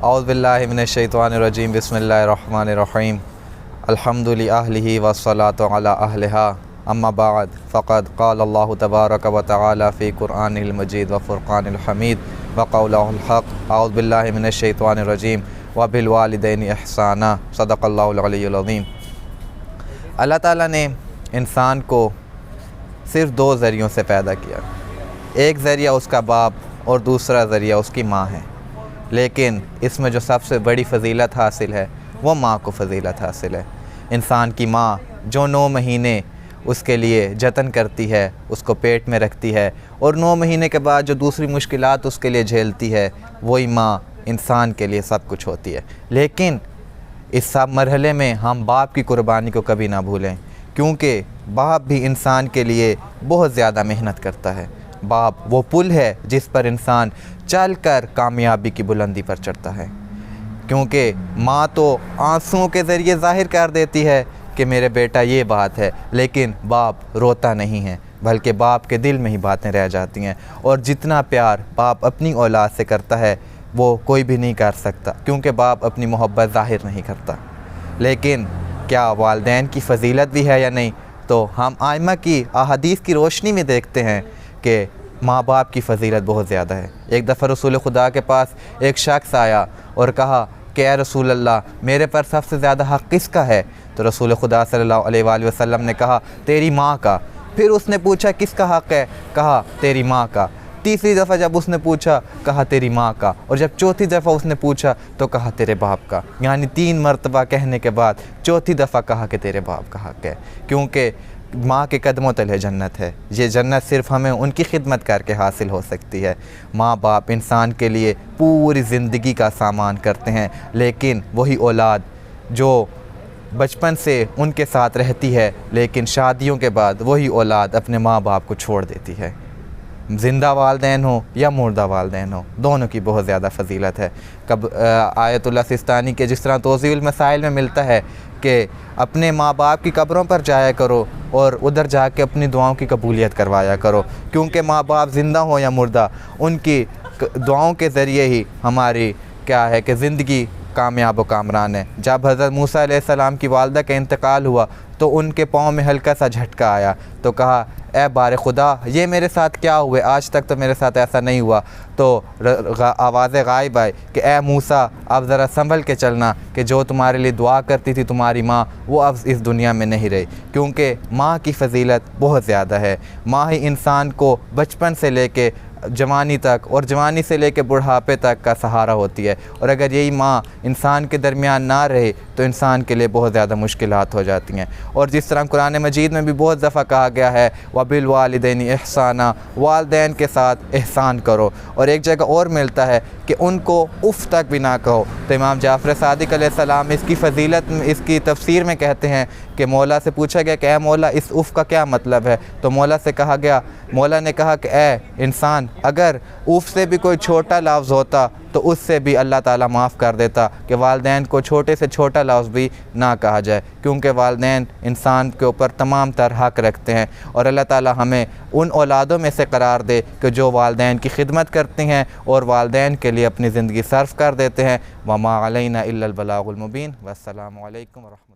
اعوذ باللہ من الشیطان الرجیم بسم اللہ الرحمن الرحیم الحمد للہ والصلاۃ علی اہلہا اما بعد فقد قال اللہ تبارک و تعالی فی قرآن المجید و فرقان الحمید وقولہ الحق اعوذ باللہ من الشیطان الرجیم وبالوالدین احسانا صدق اللہ العلی العظیم۔ اللہ تعالیٰ نے انسان کو صرف دو ذریعوں سے پیدا کیا، ایک ذریعہ اس کا باپ اور دوسرا ذریعہ اس کی ماں ہے، لیکن اس میں جو سب سے بڑی فضیلت حاصل ہے وہ ماں کو فضیلت حاصل ہے۔ انسان کی ماں جو 9 مہینے اس کے لیے جتن کرتی ہے، اس کو پیٹ میں رکھتی ہے، اور 9 مہینے کے بعد جو دوسری مشکلات اس کے لیے جھیلتی ہے، وہی ماں انسان کے لیے سب کچھ ہوتی ہے۔ لیکن اس سب مرحلے میں ہم باپ کی قربانی کو کبھی نہ بھولیں، کیونکہ باپ بھی انسان کے لیے بہت زیادہ محنت کرتا ہے۔ باپ وہ پل ہے جس پر انسان چل کر کامیابی کی بلندی پر چڑھتا ہے، کیونکہ ماں تو آنسوؤں کے ذریعے ظاہر کر دیتی ہے کہ میرے بیٹا یہ بات ہے، لیکن باپ روتا نہیں ہے، بلکہ باپ کے دل میں ہی باتیں رہ جاتی ہیں۔ اور جتنا پیار باپ اپنی اولاد سے کرتا ہے وہ کوئی بھی نہیں کر سکتا، کیونکہ باپ اپنی محبت ظاہر نہیں کرتا۔ لیکن کیا والدین کی فضیلت بھی ہے یا نہیں؟ تو ہم ائمہ کی احادیث کی روشنی میں دیکھتے ہیں کہ ماں باپ کی فضیلت بہت زیادہ ہے۔ ایک دفعہ رسول خدا کے پاس ایک شخص آیا اور کہا کہ اے رسول اللہ، میرے پر سب سے زیادہ حق کس کا ہے؟ تو رسول خدا صلی اللہ علیہ وآلہ وسلم نے کہا تیری ماں کا۔ پھر اس نے پوچھا کس کا حق ہے؟ کہا تیری ماں کا۔ تیسری دفعہ جب اس نے پوچھا کہا تیری ماں کا، اور جب چوتھی دفعہ اس نے پوچھا تو کہا تیرے باپ کا۔ یعنی 3 مرتبہ کہنے کے بعد چوتھی دفعہ کہا کہ تیرے باپ کا حق ہے، کیونکہ ماں کے قدموں تلے جنت ہے۔ یہ جنت صرف ہمیں ان کی خدمت کر کے حاصل ہو سکتی ہے۔ ماں باپ انسان کے لیے پوری زندگی کا سامان کرتے ہیں، لیکن وہی اولاد جو بچپن سے ان کے ساتھ رہتی ہے، لیکن شادیوں کے بعد وہی اولاد اپنے ماں باپ کو چھوڑ دیتی ہے۔ زندہ والدین ہوں یا مردہ والدین ہوں، دونوں کی بہت زیادہ فضیلت ہے۔ آیت اللہ سستانی کے جس طرح توضیح المسائل میں ملتا ہے کہ اپنے ماں باپ کی قبروں پر جایا کرو اور ادھر جا کے اپنی دعاؤں کی قبولیت کروایا کرو، کیونکہ ماں باپ زندہ ہوں یا مردہ، ان کی دعاؤں کے ذریعے ہی ہماری کیا ہے کہ زندگی کامیاب و کامران ہے۔ جب حضرت موسیٰ علیہ السلام کی والدہ کا انتقال ہوا تو ان کے پاؤں میں ہلکا سا جھٹکا آیا، تو کہا اے بار خدا، یہ میرے ساتھ کیا ہوئے؟ آج تک تو میرے ساتھ ایسا نہیں ہوا۔ تو آواز غائب آئی کہ اے موسیٰ، اب ذرا سنبھل کے چلنا، کہ جو تمہارے لیے دعا کرتی تھی تمہاری ماں، وہ اب اس دنیا میں نہیں رہی۔ کیونکہ ماں کی فضیلت بہت زیادہ ہے۔ ماں ہی انسان کو بچپن سے لے کے جوانی تک اور جوانی سے لے کے بڑھاپے تک کا سہارا ہوتی ہے، اور اگر یہی ماں انسان کے درمیان نہ رہے تو انسان کے لیے بہت زیادہ مشکلات ہو جاتی ہیں۔ اور جس طرح قرآن مجید میں بھی بہت دفعہ کہا گیا ہے وَبِالْوَالِدَيْنِ احسانا، والدین کے ساتھ احسان کرو، اور ایک جگہ اور ملتا ہے کہ ان کو اف تک بھی نہ کہو۔ تو امام جعفر صادق علیہ السلام اس کی فضیلت اس کی تفسیر میں کہتے ہیں کہ مولا سے پوچھا گیا کہ اے مولا، اس اف کا کیا مطلب ہے؟ تو مولا نے کہا کہ اے انسان، اگر اف سے بھی کوئی چھوٹا لفظ ہوتا تو اس سے بھی اللہ تعالیٰ معاف کر دیتا، کہ والدین کو چھوٹے سے چھوٹا لفظ بھی نہ کہا جائے، کیونکہ والدین انسان کے اوپر تمام تر حق رکھتے ہیں۔ اور اللہ تعالیٰ ہمیں ان اولادوں میں سے قرار دے کہ جو والدین کی خدمت کرتے ہیں اور والدین کے لیے اپنی زندگی صرف کر دیتے ہیں۔ وما علینا الا البلاغ المبین۔ والسلام علیکم ورحمۃ اللہ۔